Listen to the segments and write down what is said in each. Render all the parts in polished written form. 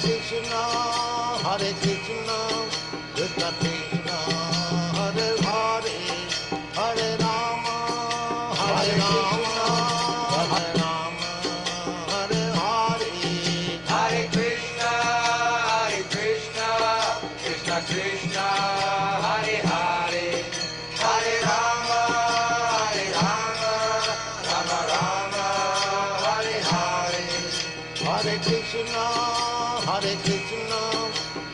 Krishna, Krishna Krishna, Hare Hare, Hare Rama, Hare Rama, Rama Rama, Hare Hare, Hare Krishna, Krishna Krishna, Hare Hare, Hare Rama, Rama Rama, Hare Hare, Hare Krishna,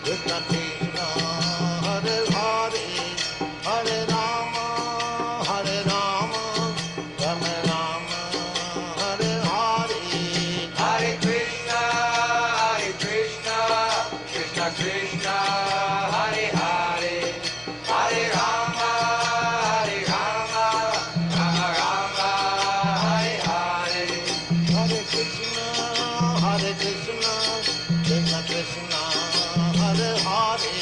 Krishna Krishna, Hare Hare, Hare Rama, Rama Rama, Hare Hare, Hare Krishna, Krishna Krishna, Hare Hare, Hare Rama, Rama Rama, Hare Hare, Hare Krishna, Krishna Krishna, Hare Hare,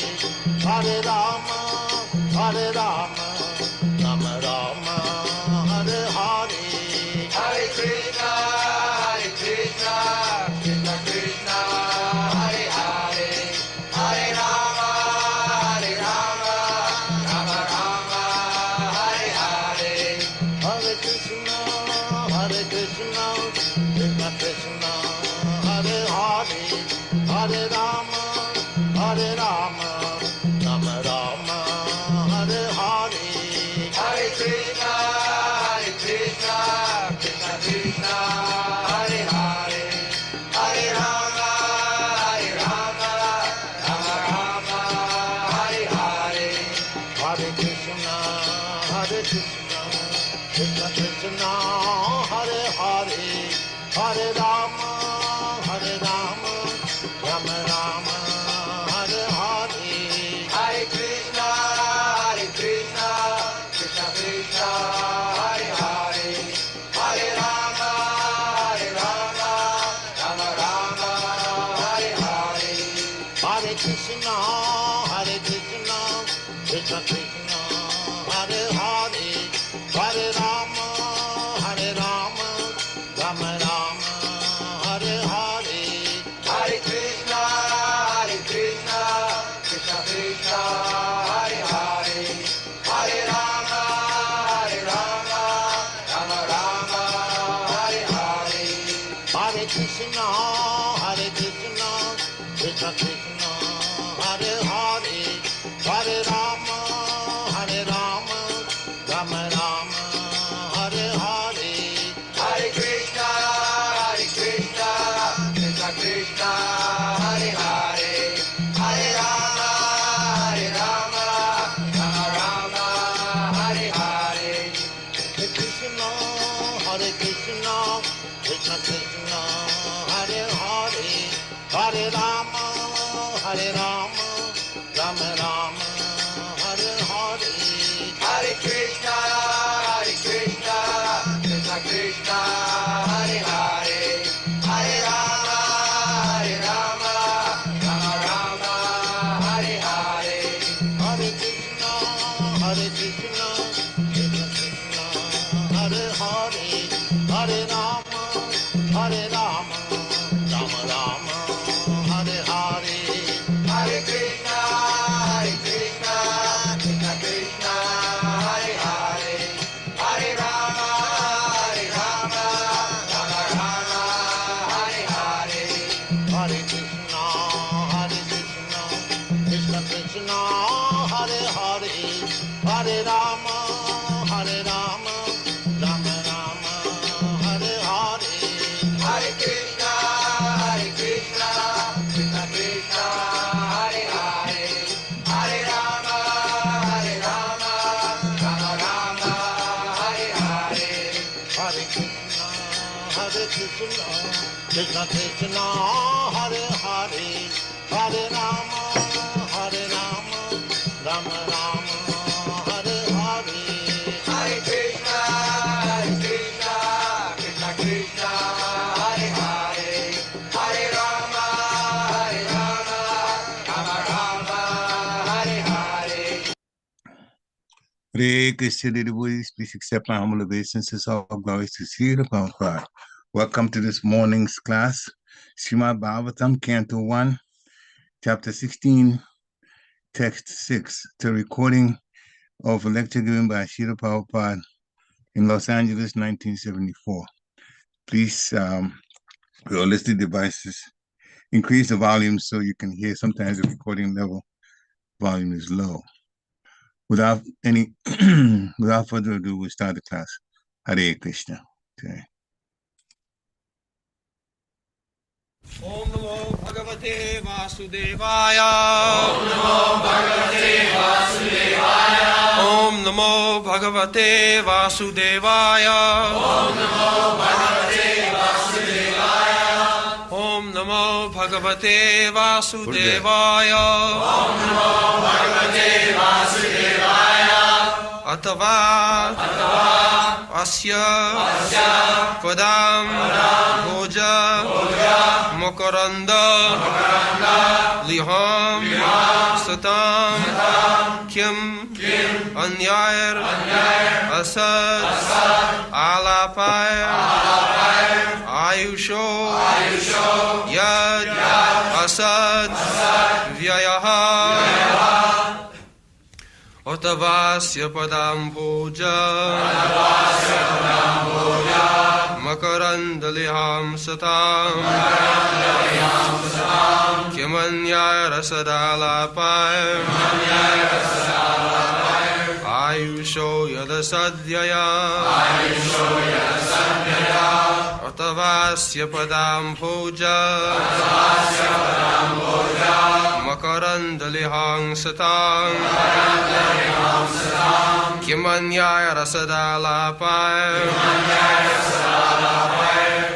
Hare Rama, Rama Rama, Hare Hare, Hare Krishna, Krishna Krishna, Hare Hare, Hare Rama, Rama Rama, Hare Hare, Hare Krishna, Krishna Krishna, Hare Hare, Hare Rama, Rama Rama, Hare Hare, Hare Krishna, Krishna Krishna, Hare Hare, Hare Rama, Rama Rama, Hare Hare, Hare Krishna, Krishna Krishna, Hare Hare, Hare Rama, Rama Rama, Hare Hare, Hare Krishna, Krishna Krishna, Hare Hare, Hare Rama, Rama Rama, Hare Hare, Hare Krishna, Krishna Krishna, Hare Hare, Hare Rama, Rama Rama, Hare Hare, Hare Krishna, Krishna Krishna, Hare Hare, Hare Rama, Rama Rama, Hare Hare, Hare Krishna, Krishna Krishna, Hare Hare, Hare Rama, Rama Rama, Hare Hare, Hare Krishna, Krishna Krishna, Hare Hare, Hare Rama, Rama Rama, Hare Hare, Hare Krishna, Krishna Krishna, Hare Hare, Hare Rama, Rama Rama, Hare Hare, Hare Krishna, Krishna Krishna, Hare Hare, Hare Rama, Rama Rama, Hare Hare, Hare Krishna, Krishna Krishna, Hare Hare, Hare Rama, Rama Rama, Hare Hare, Hare Krishna, Krishna Krishna, Hare Hare, Hare Rama, Rama Rama, Hare Hare, Hare Krishna, Krishna Krishna, Hare Hare, Hare Rama, Rama Rama, Hare Hare, Hare Krishna, Krishna Krishna, Hare Hare, Hare Rama, Rama Rama, Hare Hare, Hare Krishna, Krishna Krishna, Hare Hare, Hare Rama, Rama Rama, Hare Hare, Hare Krishna, Krishna Krishna, Hare Hare, Hare Rama, Rama Rama, Hare Hare. Hare Krishna, devotees, please accept my humble obeisances. All glories to Srila Prabhupada. Welcome to this morning's class, Srimad Bhagavatam, Canto 1, chapter 16, text 6. It's a recording of a lecture given by Srila Prabhupada in Los Angeles, 1974. Please, your listed devices, increase the volume so you can hear. Sometimes the recording level volume is low. Without further ado, we'll start the class. Hare Krishna. Okay. Om Namo Bhagavate Vasudevaya. Om Namo Bhagavate Vasudevaya. Om Namo Bhagavate Vasudevaya. Om Namo Bhagavate Vasudevaya. Om Namo Bhagavate Vasudevaya. Om Namo Bhagavate Vasudevaya. Athavāsya padāmbhoja makaranda-lihāṁ satām anyair asad-ālāpair āyuṣo asad-vyayaḥ athavāsya padāmbhoja makaranda-lihāṁ satām anyair asad-ālāpair āyuṣo asad-vyayaḥ athavāsya padāmbhoja makaranda-lihāṁ satām anyair asad-ālāpair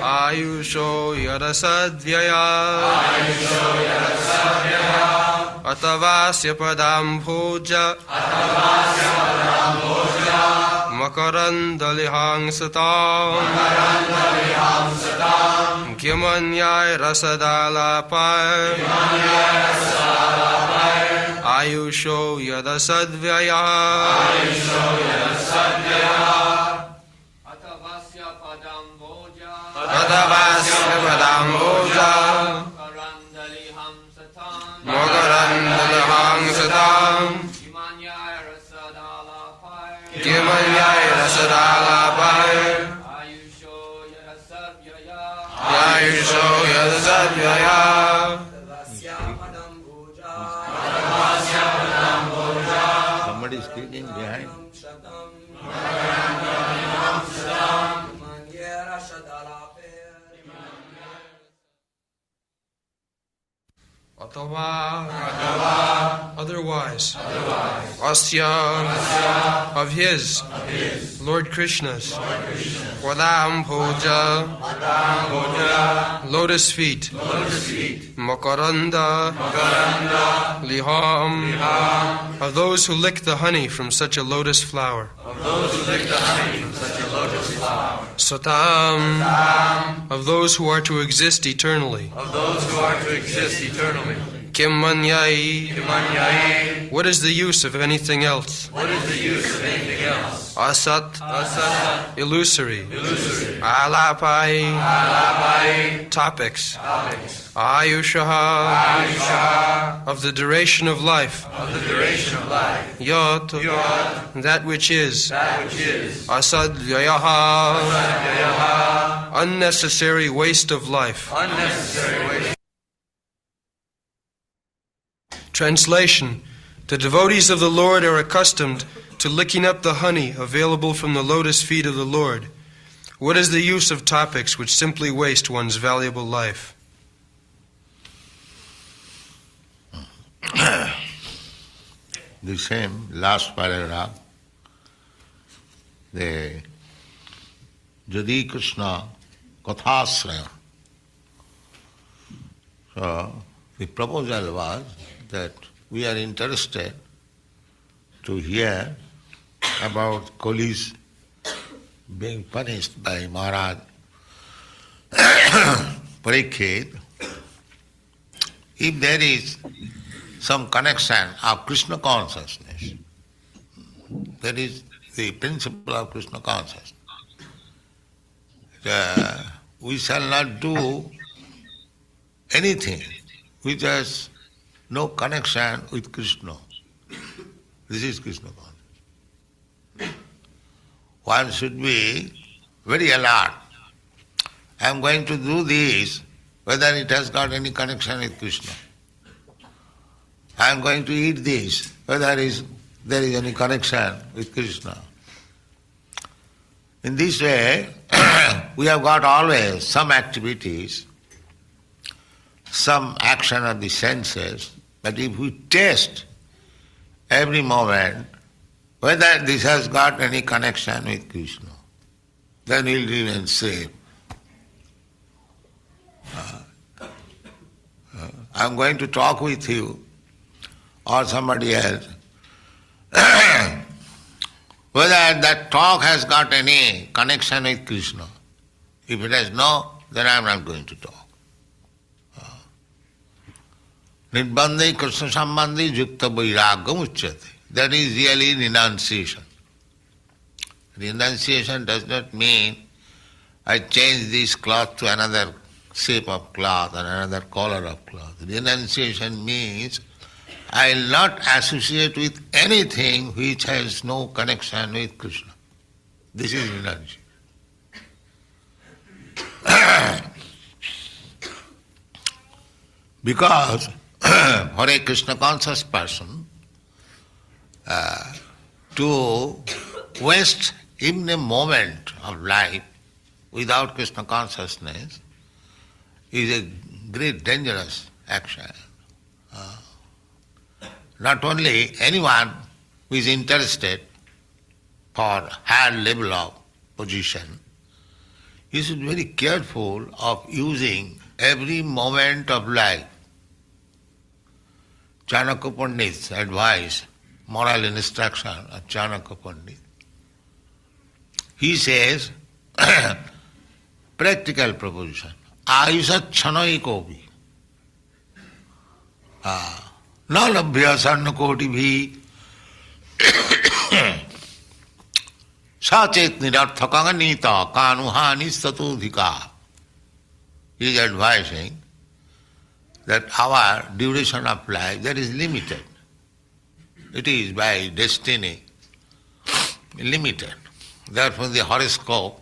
āyuṣo asad-vyayaḥ athavāsya padāmbhoja makaranda-lihāṁ satām anyair asad-ālāpair āyuṣo asad-vyayaḥ athavāsya padāmbhoja makaranda-lihāṁ satām anyair asad-ālāpair āyuṣo asad-vyayaḥ Somebody is speaking behind. Otherwise, asya of his, Lord Krishna's, padāmbhoja, lotus feet, makaranda-lihāṁ, of those who lick the honey from such a lotus flower, satām, of those who are to exist eternally, anyair, what is the use of anything else? Asat, illusory. Ālāpair, topics. Āyuṣo, of the duration of life. Yat, that which is. Asad-vyayaḥ, unnecessary waste of life. Translation: the devotees of the Lord are accustomed to licking up the honey available from the lotus feet of the Lord. What is the use of topics which simply waste one's valuable life? The same last paragraph, the Jadi Krishna Kathāsraya. So the proposal was that we are interested to hear about Kolis being punished by Maharaj Parikshit. If there is some connection of Krishna consciousness, that is the principle of Krishna consciousness, we shall not do anything which has no connection with Krishna. This is Krishna consciousness. One should be very alert. I am going to do this, whether it has got any connection with Krishna. I am going to eat this, whether there is any connection with Krishna. In this way, we have got always some activities, some action of the senses, but if we test every moment whether this has got any connection with Krishna, then we'll remain safe. I'm going to talk with you or somebody else. Whether that talk has got any connection with Krishna. If it has no, then I'm not going to talk. Nirbandhe Krishna sambandhi yukta vairāgam uchyate. That is really renunciation. Renunciation does not mean I change this cloth to another shape of cloth and another color of cloth. Renunciation means I will not associate with anything which has no connection with Krishna. This is renunciation. Because for a Krishna conscious person, to waste even a moment of life without Krishna consciousness is a great dangerous action. Not only anyone who is interested for higher level of position, he should be very careful of using every moment of life. Chanakya Pandit's advice, moral instruction of Chanakya Pandit. He says, practical proposition, āyuṣo chanaikopi. Nalabhya sarnakoti bhi sachet nirarthakanga nita kanuhani statudhika. He is advising that our duration of life, that is limited. It is by destiny limited. Therefore in the horoscope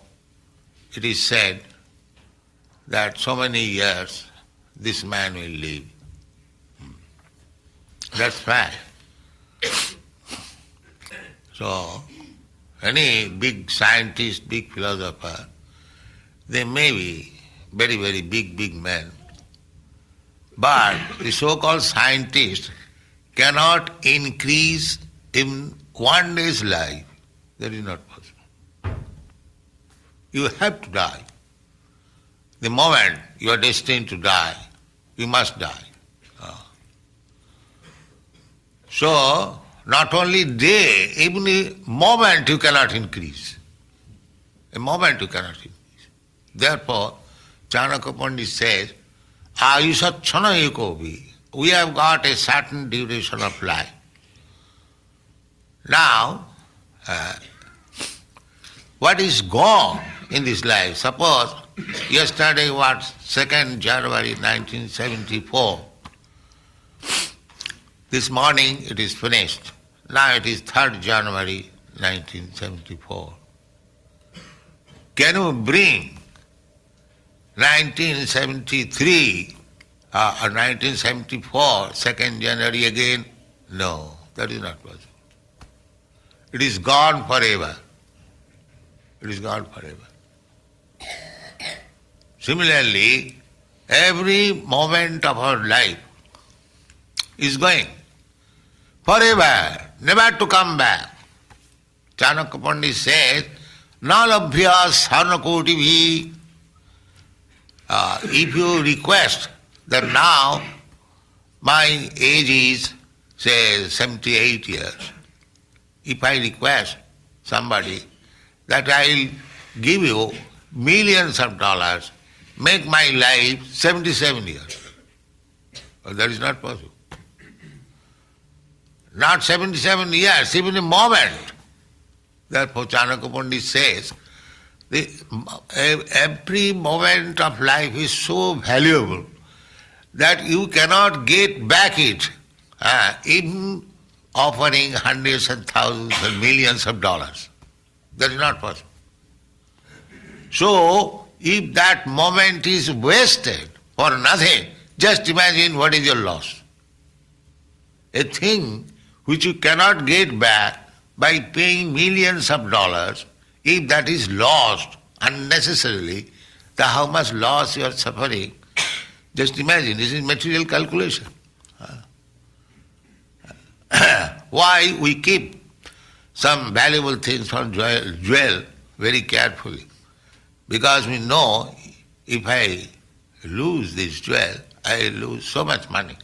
it is said that so many years this man will live. That's fact. So, any big scientist, big philosopher, they may be very, very big men. But the so-called scientist cannot increase in one day's life. That is not possible. You have to die. The moment you are destined to die, you must die. So, not only day, even a moment you cannot increase. A moment you cannot increase. Therefore, Chanakya Pandit says, āyuṣo chanaikopi. We have got a certain duration of life. Now, what is gone in this life? Suppose yesterday was 2nd January 1974. This morning it is finished. Now it is 3rd January 1974. Can you bring 1973 or 1974, 2nd January again? No, that is not possible. It is gone forever. It is gone forever. Similarly, every moment of our life is going forever, never to come back. Chanakya Pandit says, Nalabhya sarnakoti bhi. If you request that now my age is, say, 78 years, if I request somebody that I will give you millions of dollars, make my life 77 years, well, that is not possible. Not 77 years, even a moment. Therefore Chanakya Pandit says, every moment of life is so valuable that you cannot get back it even offering hundreds and thousands and millions of dollars. That is not possible. So, if that moment is wasted for nothing, just imagine what is your loss. A thing which you cannot get back by paying millions of dollars, if that is lost unnecessarily, then how much loss you are suffering. Just imagine, this is material calculation. Why we keep some valuable things from jewel very carefully? Because we know if I lose this jewel, I lose so much money.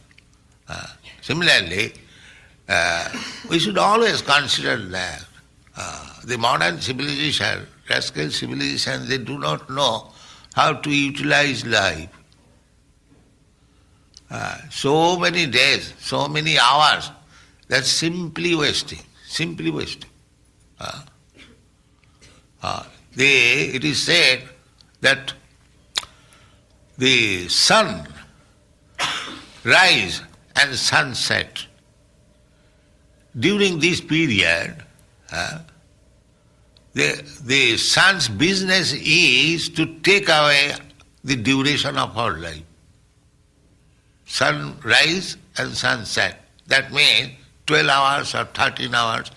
Similarly, we should always consider that the modern civilization, rascal civilization, they do not know how to utilize life. So many days, so many hours, that's simply wasting, simply wasting. It is said that the sun rise and sunset. During this period, the sun's business is to take away the duration of our life. Sunrise and sunset. That means 12 hours or 13 hours,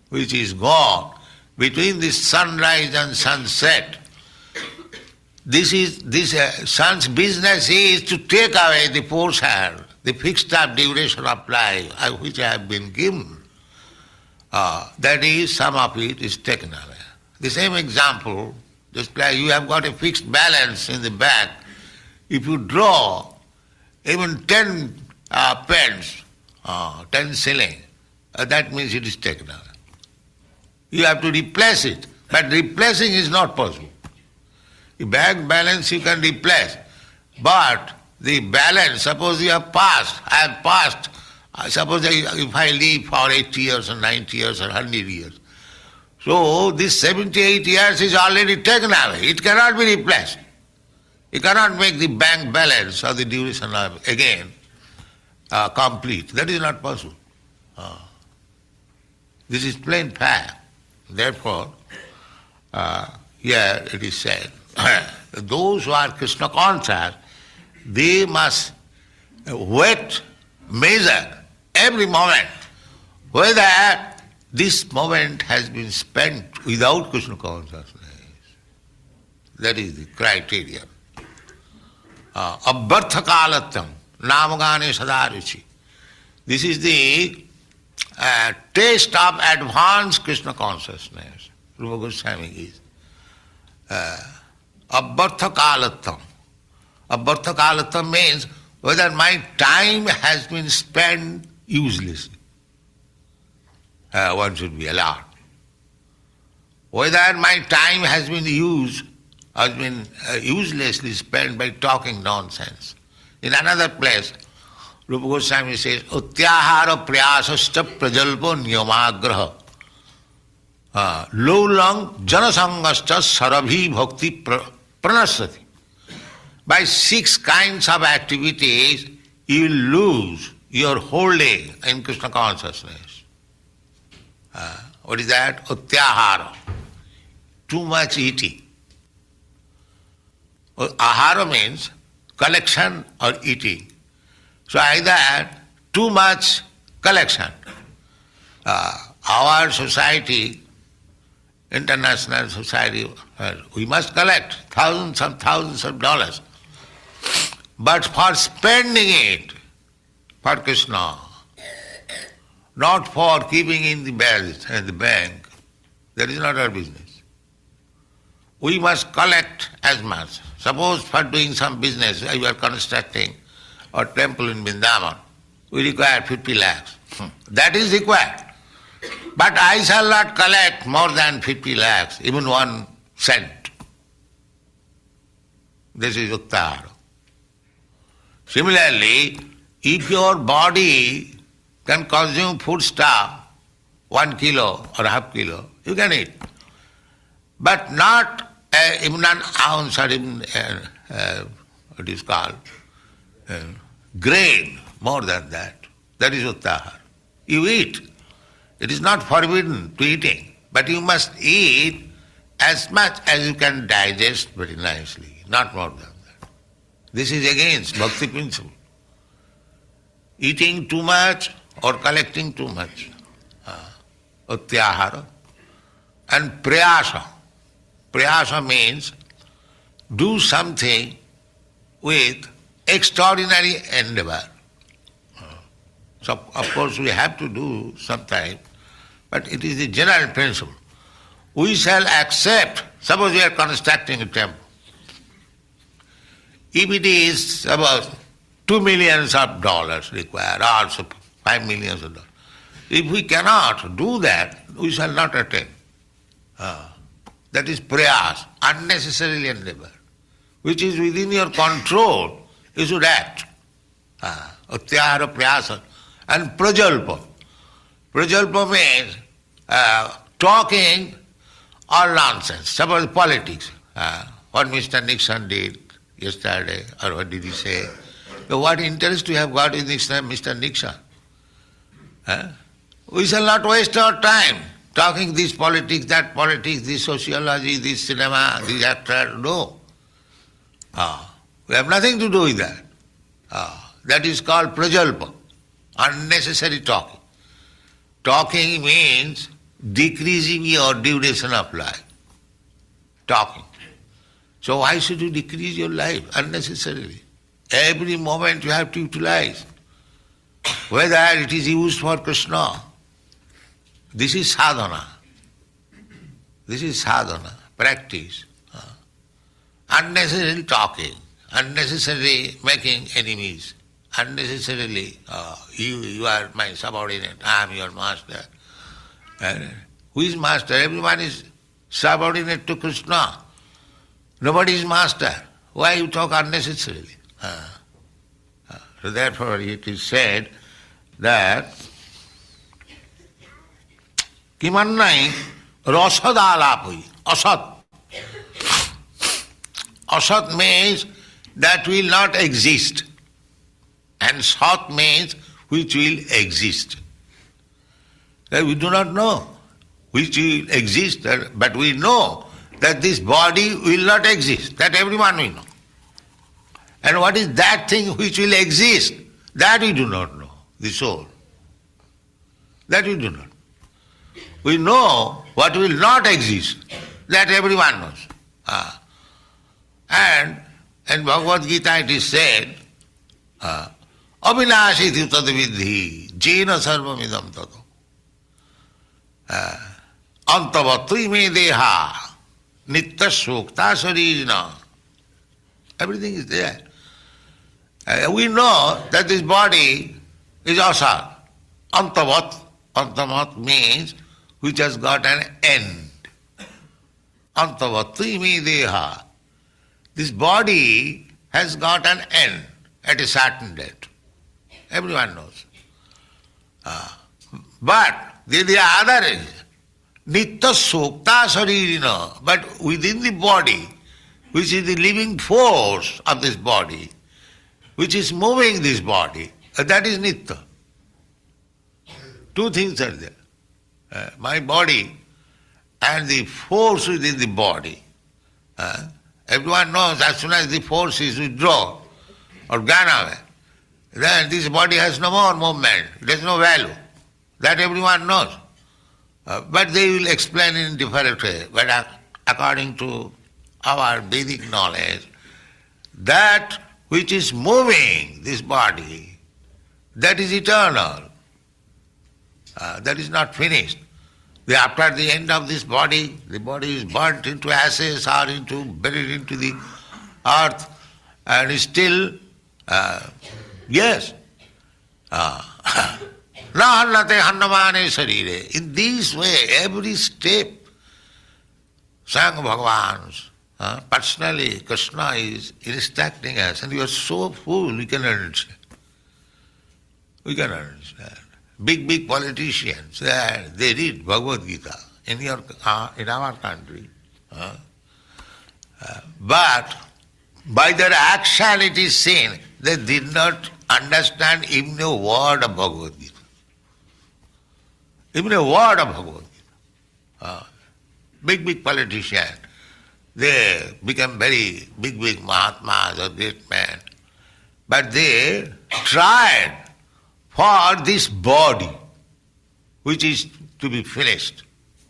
which is gone. Between the sunrise and sunset, this sun's business is to take away the portion, the fixed up duration of life which I have been given. That is, some of it is taken away. The same example, just like you have got a fixed balance in the bank, if you draw even 10 pence, 10 shilling, that means it is taken away. You have to replace it, but replacing is not possible. The bank balance you can replace, but the balance, suppose you have passed, I have passed, suppose if I live for 80 years or 90 years or 100 years, so this 78 years is already taken away, it cannot be replaced. You cannot make the bank balance or the duration of again complete. That is not possible. This is plain fact. Therefore, here it is said, those who are Krishna conscious, they must wait, measure every moment whether this moment has been spent without Krishna consciousness. That is the criteria. Abharthakalattam, namagane sadāruci. This is the taste of advanced Krishna consciousness. Rupa Goswami is. Abharthakalattam. Abharthakalattam means whether my time has been spent uselessly. One should be allowed. Whether my time has been used, has been uselessly spent by talking nonsense. In another place, Rupa Goswami says, Utyahara priyasascha prajalpo niyamagraha Lolang janasangascha sarabhi bhakti pranasati. By 6 kinds of activities, you will lose your holding in Krishna consciousness. What is that? Utyahara. Too much eating. Ahara means collection or eating. So either too much collection. Our society, international society, we must collect thousands of dollars. But for spending it for Krishna, not for keeping in the bank, that is not our business. We must collect as much. Suppose for doing some business, you are constructing a temple in Vrindavan, we require 50 lakhs. That is required. But I shall not collect more than 50 lakhs, even 1 cent. This is Uttara. Similarly, if your body can consume foodstuff, 1 kilo or half kilo, you can eat. But not even an ounce or even what is called grain, more than that. That is uttahara. You eat. It is not forbidden to eating, but you must eat as much as you can digest very nicely, not more than that. This is against bhakti principle. Eating too much or collecting too much. Utyahara. And prayasa. Prayasa means do something with extraordinary endeavor. So, of course, we have to do sometime, but it is the general principle. We shall accept, suppose we are constructing a temple. If it is about $2 million required, also $5 million. If we cannot do that, we shall not attempt. That is prayas, unnecessary endeavor. Which is within your control, you should act. Utyahara prayasa. And prajalpa. Prajalpa means talking all nonsense. Suppose politics. What Mr. Nixon did yesterday, or what did he say? So what interest you have got in Mr. Nixon? We shall not waste our time talking this politics, that politics, this sociology, this cinema, this actor. No. We have nothing to do with that. That is called prajalpa, unnecessary talking. Talking means decreasing your duration of life. Talking. So why should you decrease your life unnecessarily? Every moment you have to utilize. Whether it is used for Krishna. This is sadhana. This is sadhana, practice. Unnecessarily talking, unnecessarily making enemies, unnecessarily you are my subordinate, I am your master. Who is master? Everyone is subordinate to Krishna. Nobody is master. Why you talk unnecessarily? So therefore it is said that Kimannai asad-ālāpair. Asad. Asad means that will not exist. And sat means which will exist. That we do not know which will exist, but we know that this body will not exist. That everyone will know. And what is that thing which will exist? That we do not know, the soul. That we do not. We know what will not exist. That everyone knows. And in Bhagavad Gita it is said, Avinashiti tad vidhi, jena sarvamidam tato. Antavatri me deha, nitta sukta saririna. Everything is there. We know that this body is asad. Antavat means which has got an end. Antavatri me deha. This body has got an end at a certain date. Everyone knows. But the other is nitta sukta saririna. But within the body, which is the living force of this body, which is moving this body, that is nitta. Two things are there. My body and the force within the body. Everyone knows as soon as the force is withdrawn or gone away, then this body has no more movement, it has no value. That everyone knows. But they will explain in different way. But according to our Vedic knowledge, that which is moving this body, that is eternal. That is not finished. After the end of this body, the body is burnt into ashes or buried into the earth, and still, yes. Na hannate hannamane sarire. In this way, every step, Sang Bhagavan, personally, Krishna is instructing us, and we are so full, we cannot understand. We cannot understand. Big politicians, they read Bhagavad Gita in our country. But by their action it is seen they did not understand even a word of Bhagavad Gita. Even a word of Bhagavad Gita. Big politician, they become very big Mahatmas or great men. But they tried for this body, which is to be finished.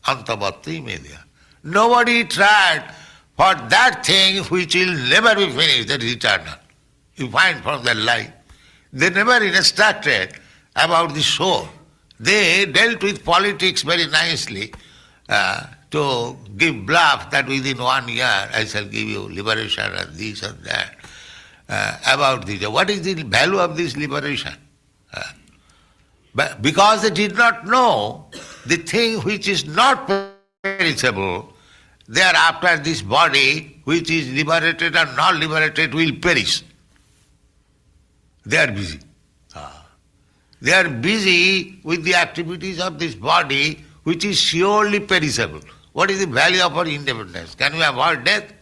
Antavati media. Nobody tried for that thing which will never be finished, that is eternal. You find from their life. They never instructed about the soul. They dealt with politics very nicely to give bluff that within 1 year I shall give you liberation and this and that. About this. What is the value of this liberation? But because they did not know the thing which is not perishable, thereafter this body which is liberated or not liberated will perish. They are busy. They are busy with the activities of this body which is surely perishable. What is the value of our independence? Can we avoid death?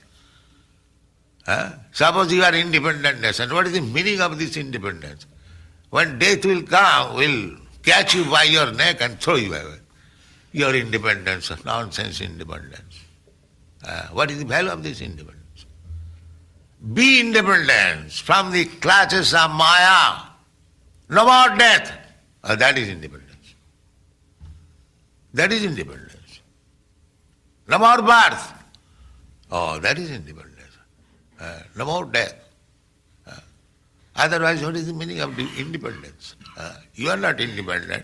Suppose you are independent nation, what is the meaning of this independence? When death will come, will catch you by your neck and throw you away. Your independence, nonsense independence. What is the value of this independence? Be independent from the clutches of Maya. No more death. That is independence. That is independence. No more birth. That is independence. No more death. Otherwise, what is the meaning of the independence? You are not independent.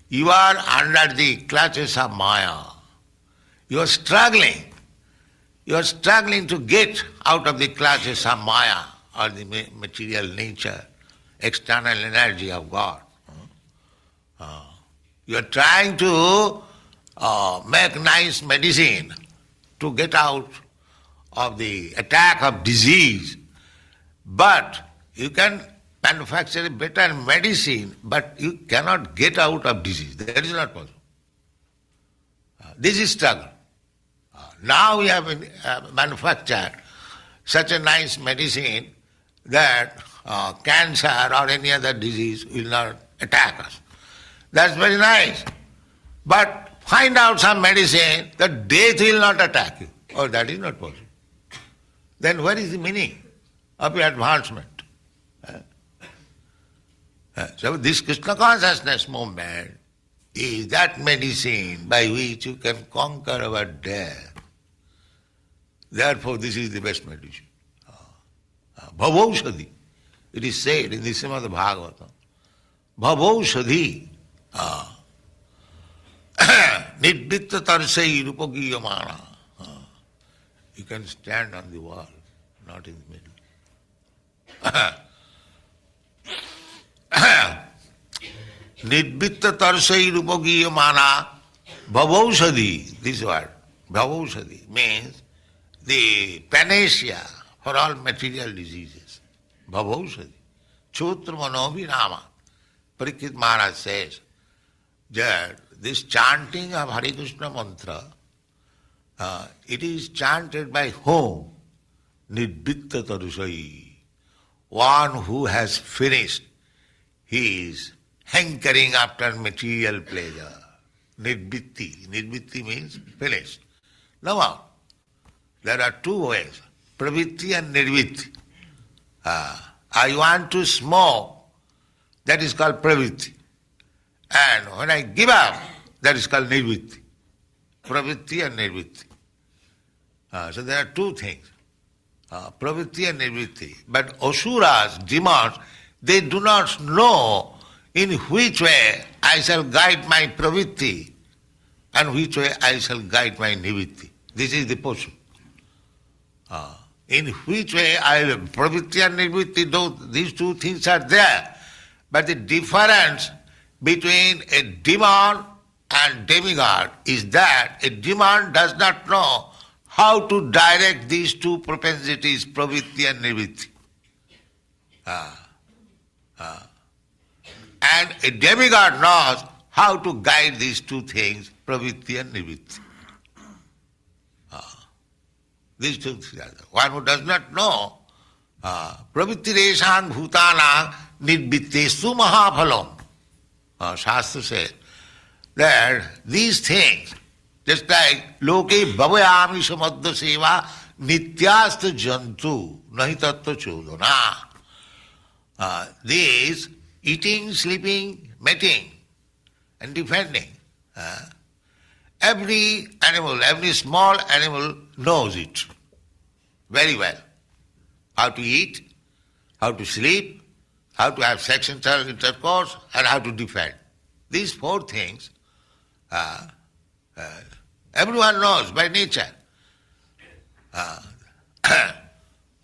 You are under the clutches of Maya. You are struggling. You are struggling to get out of the clutches of Maya or the material nature, external energy of God. You are trying to make nice medicine to get out of the attack of disease, but you can manufacture a better medicine, but you cannot get out of disease. That is not possible. This is struggle. Now we have manufactured such a nice medicine that cancer or any other disease will not attack us. That's very nice. But find out some medicine that death will not attack you. That is not possible. Then what is the meaning of your advancement? So this Krishna consciousness movement is that medicine by which you can conquer our death. Therefore this is the best medicine. Bhavaushadhi. It is said in the Srimad Bhagavatam. Bhavaushadhi. Nidvitta tarsai rupagiyamana. You can stand on the wall, not in the middle. Nidvitta tarsai rupagiyamana bhavaushadhi. This word, bhavaushadhi, means the panacea for all material diseases. Bhavaushadhi. Chotra manovinama. Parikshit Maharaj says that this chanting of Hare Krishna mantra, it is chanted by whom? Nidvitta tarusai. One who has finished his hankering after material pleasure. Nidvitti. Nidvitti means finished. Now, there are two ways, pravitti and nirvitti. I want to smoke, that is called pravitti. And when I give up, that is called nirvitti. Pravitti and nirvitti. So there are two things, pravitti and nirvitti. But asuras, demons, they do not know in which way I shall guide my pravitti and which way I shall guide my nirvitti. This is the portion. In which way pravitti and nirvitti, these two things are there. But the difference between a demon and demigod is that a demon does not know how to direct these two propensities, pravitti and nirvitti. And a demigod knows how to guide these two things, pravitti and nirvitti. These two things are there. One who does not know, pravitti reshan bhutana nidvittesu mahaphalam. Shastra says that these things, just like loke bhavayami samadha seva nityasta jantu nahi tattva chodana. These eating, sleeping, mating and defending. Every animal, every small animal knows it very well. How to eat, how to sleep, how to have sex intercourse, and how to defend. These four things everyone knows by nature.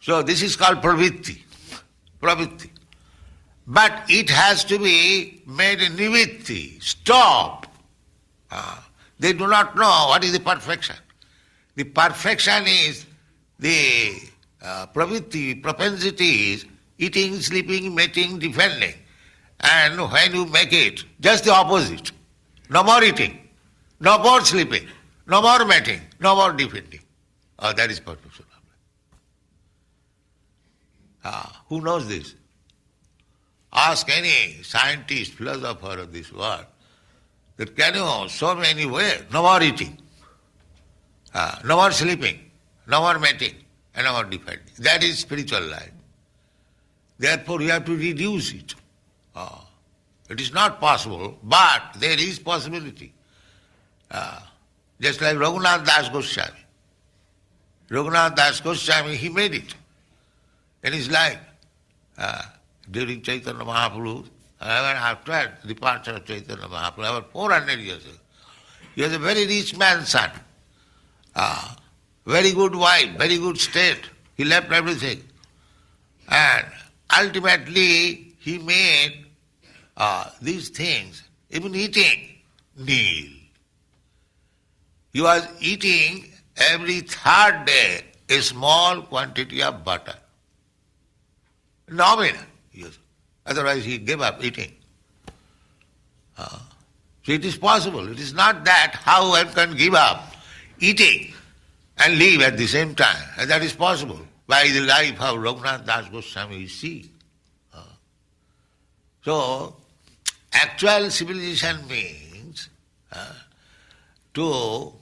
So this is called pravritti. But it has to be made a nivitti, stop. They do not know what is the perfection. The perfection is the pravritti, propensity is eating, sleeping, mating, defending. And when you make it, just the opposite. No more eating, no more sleeping, no more mating, no more defending. That is perfection. Who knows this? Ask any scientist, philosopher of this world, that can you show me any way? No more eating, no more sleeping, no more mating, and no more defending. That is spiritual life. Therefore you have to reduce it. It is not possible, but there is possibility. Just like Raghunath Das Goswami. Raghunath Das Goswami, he made it in his life. During Chaitanya Mahaprabhu, and after departure of Chaitanya Mahaprabhu, about 400 years ago. He was a very rich man's son. Very good wife, very good state. He left everything. And ultimately he made these things, even eating, nil. He was eating every third day a small quantity of butter. Nominal. Yes. Otherwise he gave up eating. So it is possible. It is not that how one can give up eating and live at the same time. And that is possible by the life of Raghunath Das Goswami we see. So actual civilization means to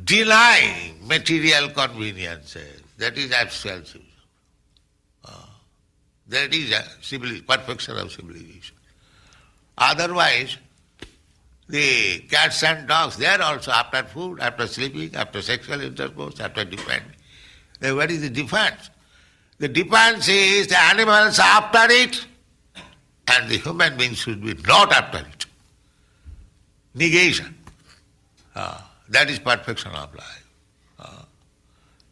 deny material conveniences. That is actual civilization. That is a perfection of civilization. Otherwise, the cats and dogs, they are also after food, after sleeping, after sexual intercourse, after defending. Then what is the defense? The defense is the animals are after it, and the human beings should be not after it. Negation. That is perfection of life.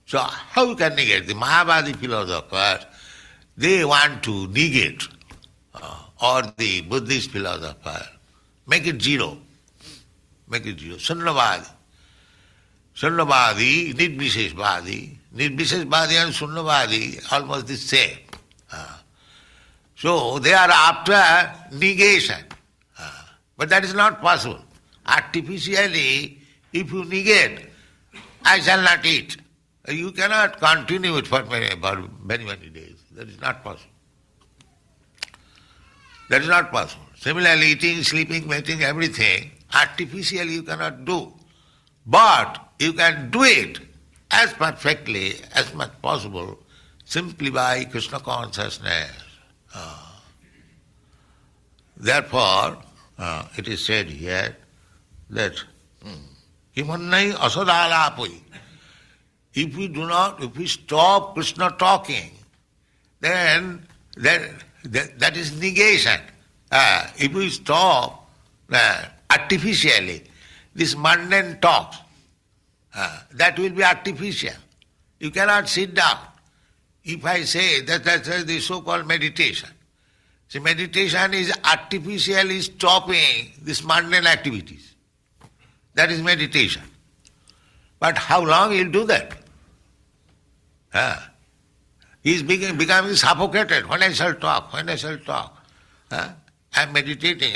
So how you can negate? The Mahabharati philosophers, they want to negate, or the Buddhist philosopher, make it zero. Make it zero. Sunnavadi. Sunnavadi, Nirvisheshvadi. Nirvisheshvadi and Sunnavadi almost the same. So they are after negation. But that is not possible. Artificially, if you negate, I shall not eat. You cannot continue it for many days. That is not possible. That is not possible. Similarly, eating, sleeping, mating, everything, artificially you cannot do. But you can do it as perfectly as much possible simply by Krishna consciousness. Therefore, it is said here that Himannai asad-ālāpair. If we stop Krishna talking, then that is negation. If we stop artificially this mundane talk, that will be artificial. You cannot sit down. If I say that's the so-called meditation. See, meditation is artificially stopping these mundane activities. That is meditation. But how long he'll do that? He is becoming suffocated. When I shall talk. I'm meditating.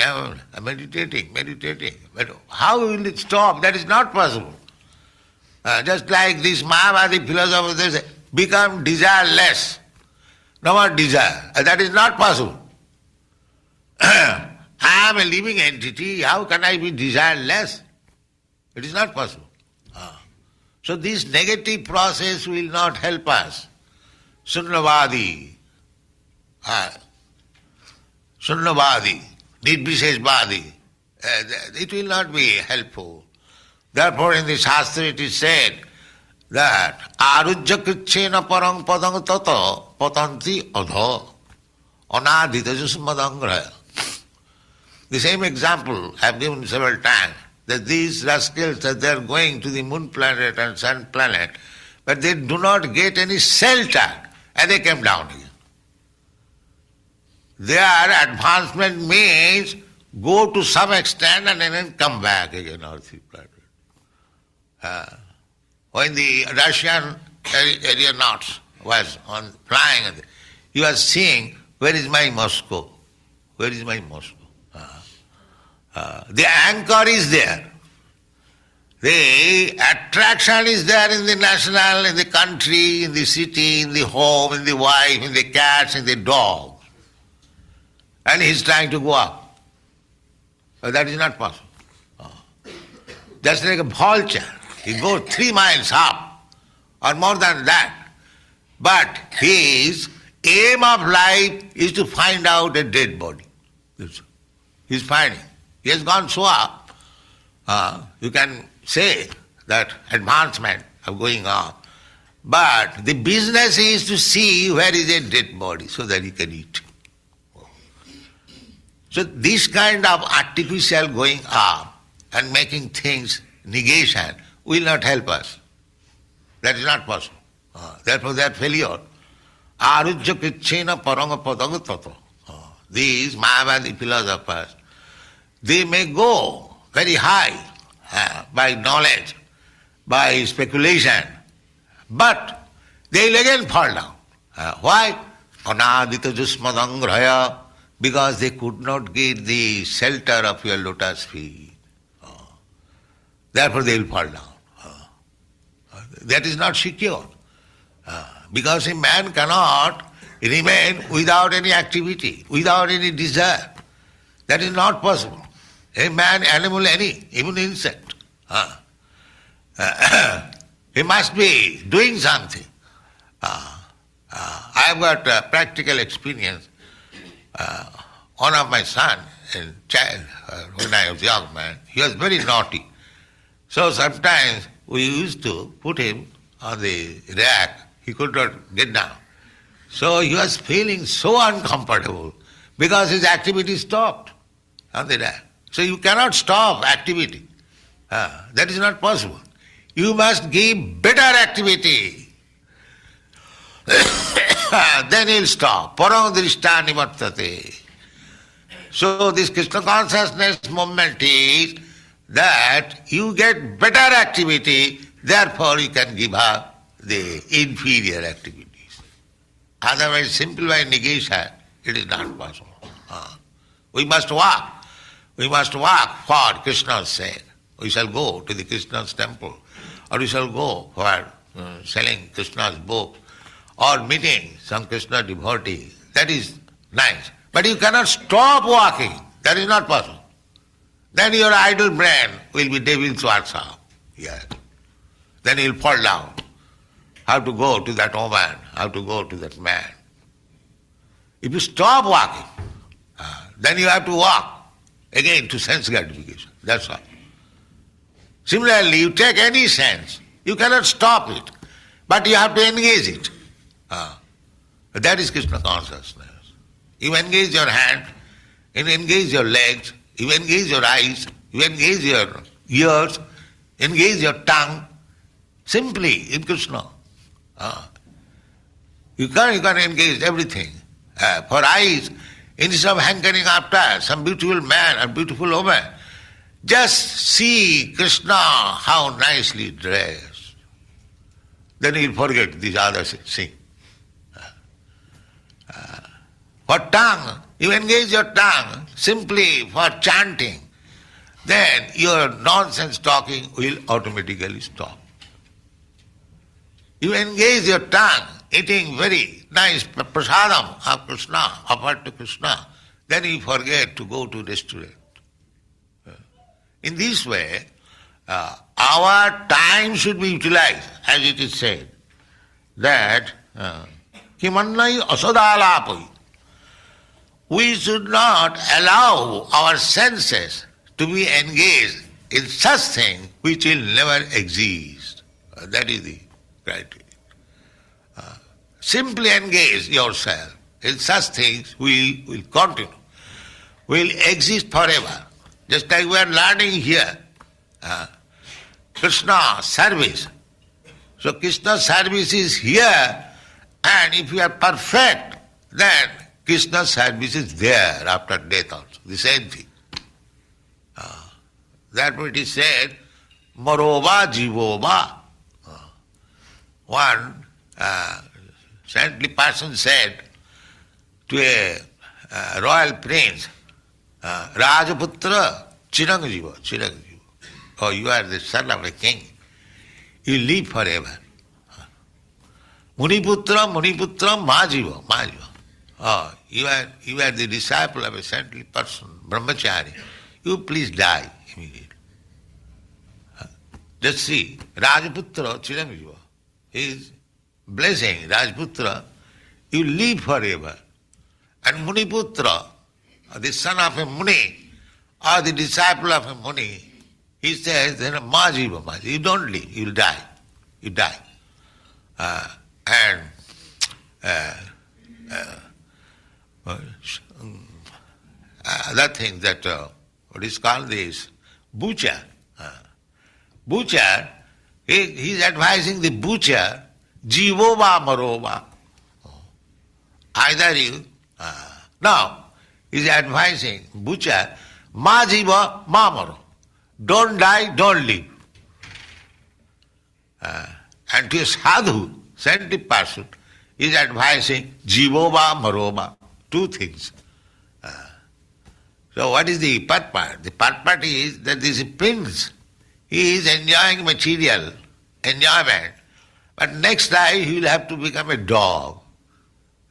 But how will it stop? That is not possible. Just like this Mahabharati philosophers, they say, become desireless. No more desire. That is not possible. I am a living entity, how can I be desireless? It is not possible. So this negative process will not help us. Sunnavadi, Nirvisheshvadi, it will not be helpful. Therefore in the Shastra it is said that ārujya krichena parang padang tata patanti adha anādhita jusmadangraya. The same example I have given several times, that these rascals, that they are going to the moon planet and sun planet, but they do not get any shelter, and they came down here. Their advancement means go to some extent and then come back again, earthly planet. When the Russian aeronauts was on flying, he was seeing, where is my Moscow? Where is my Moscow? The anchor is there. The attraction is there in the national, in the country, in the city, in the home, in the wife, in the cats, in the dog. And he is trying to go up. But that is not possible. Just like a vulture. He goes 3 miles up, or more than that. But his aim of life is to find out a dead body. He is finding. He has gone so up. You can say that advancement of going up. But the business is to see where is a dead body so that he can eat. So this kind of artificial going up and making things negation will not help us. That is not possible. Therefore they are failure. Ārujya krichena paranga padanga tata. These Mayavadi philosophers, they may go very high by knowledge, by speculation, but they will again fall down. Why? Anādhita jusmadangraya, because they could not get the shelter of your lotus feet. Therefore they will fall down. That is not secure. Because a man cannot remain without any activity, without any desire. That is not possible. A man, animal, any, even insect. He must be doing something. I have got practical experience. One of my son, a child, when I was young man, he was very naughty. So sometimes we used to put him on the rack. He could not get down. So he was feeling so uncomfortable because his activity stopped on the rack. So you cannot stop activity. That is not possible. You must give better activity. Then he'll stop. Parang drishta nivartate. So this Krishna consciousness movement is that you get better activity, therefore you can give up the inferior activities. Otherwise, simple by negation, it is not possible. We must walk. We must walk for Krishna's sake. We shall go to the Krishna's temple, or we shall go for selling Krishna's book, or meeting some Krishna devotee. That is nice. But you cannot stop walking. That is not possible. Then your idle brain will be devil's workshop. Yes. Then you will fall down. How to go to that woman, how to go to that man. If you stop walking, then you have to walk again to sense gratification. That's all. Similarly, you take any sense, you cannot stop it, but you have to engage it. That is Krishna consciousness. You engage your hand, you engage your legs, you engage your eyes, you engage your ears, engage your tongue, simply in Krishna. You can engage everything. For eyes, instead of hankering after some beautiful man or beautiful woman, just see Krishna how nicely dressed. Then you'll forget these other things. For tongue, you engage your tongue simply for chanting, then your nonsense talking will automatically stop. You engage your tongue eating very nice prasadam of Krishna, offered to Krishna, then we forget to go to restaurant. In this way, our time should be utilized, as it is said, that kimannai asad-ālāpair. We should not allow our senses to be engaged in such things which will never exist. That is the criteria. Simply engage yourself in such things will continue, will exist forever. Just like we are learning here, Krishna service. So Krishna service is here, and if you are perfect, then Krishna service is there after death also, the same thing. Therefore it is said, maroba jivoba. One saintly person said to a royal prince, Rajaputra Chiranjiva, oh, you are the son of a king, you live forever. Muniputra Majiva. Oh, you are the disciple of a saintly person, brahmachari. You please die immediately. Just see, Rajaputra Chiranjiva, he is blessing Rajaputra, you live forever. And Muniputra, the son of a Muni, or the disciple of a Muni, he says, then Majiva, you don't live, you will die. You die. Other thing that, what is called this, butcher. Butcher, he is advising the butcher, jivoba maroba. Either you, now, he is advising butcher, ma jiva ma maro. Don't die, don't live. And to a sadhu, saintly person, he is advising jivoba maroba. Two things. So what is the purport? The purport is that this prince, he is enjoying material enjoyment, but next time he will have to become a dog.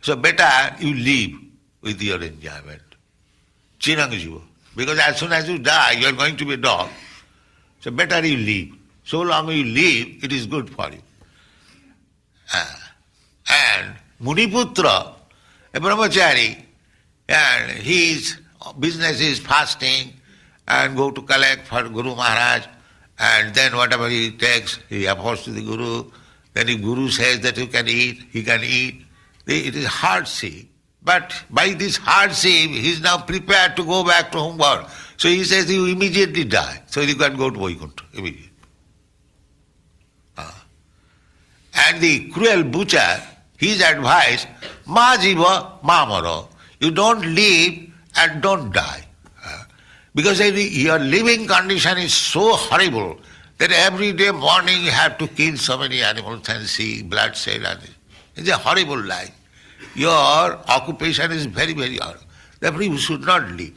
So better you live with your enjoyment. Chiranjiva. Because as soon as you die, you are going to be a dog. So better you live. So long you live, it is good for you. And Muniputra, a brahmachari, and his business is fasting and go to collect for Guru Maharaj, and then whatever he takes, he offers to the Guru. Then if Guru says that you can eat, he can eat. It is hardship. But by this hardship, he is now prepared to go back to homeworld. So he says you immediately die. So you can go to Vaikuntha immediately. And the cruel butcher, his advice, ma jiva ma maro. You don't live and don't die. Because your living condition is so horrible that every day morning you have to kill so many animals and see bloodshed. It's a horrible life. Your occupation is very, very horrible. Therefore you should not live.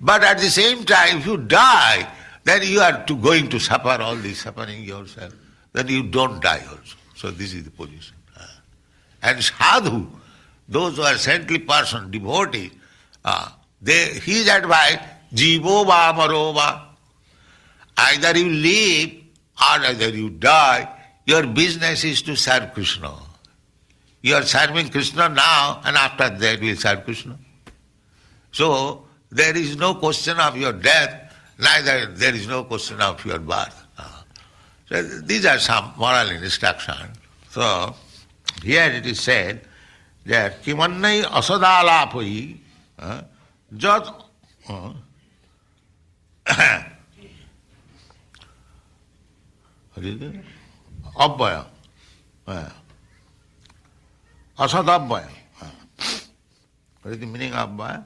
But at the same time, if you die, then you are going to suffer all this suffering yourself. Then you don't die also. So this is the position. And sadhu, those who are saintly person, devotee, his advice, jivo va maro va. Either you live or either you die. Your business is to serve Krishna. You are serving Krishna now, and after that you will serve Krishna. So there is no question of your death, neither there is no question of your birth. So these are some moral instructions. So here it is said that kimannai asad-ālāpair jat what is it? Abhaya. Asad-vyayaḥ. What is the meaning of abhaya?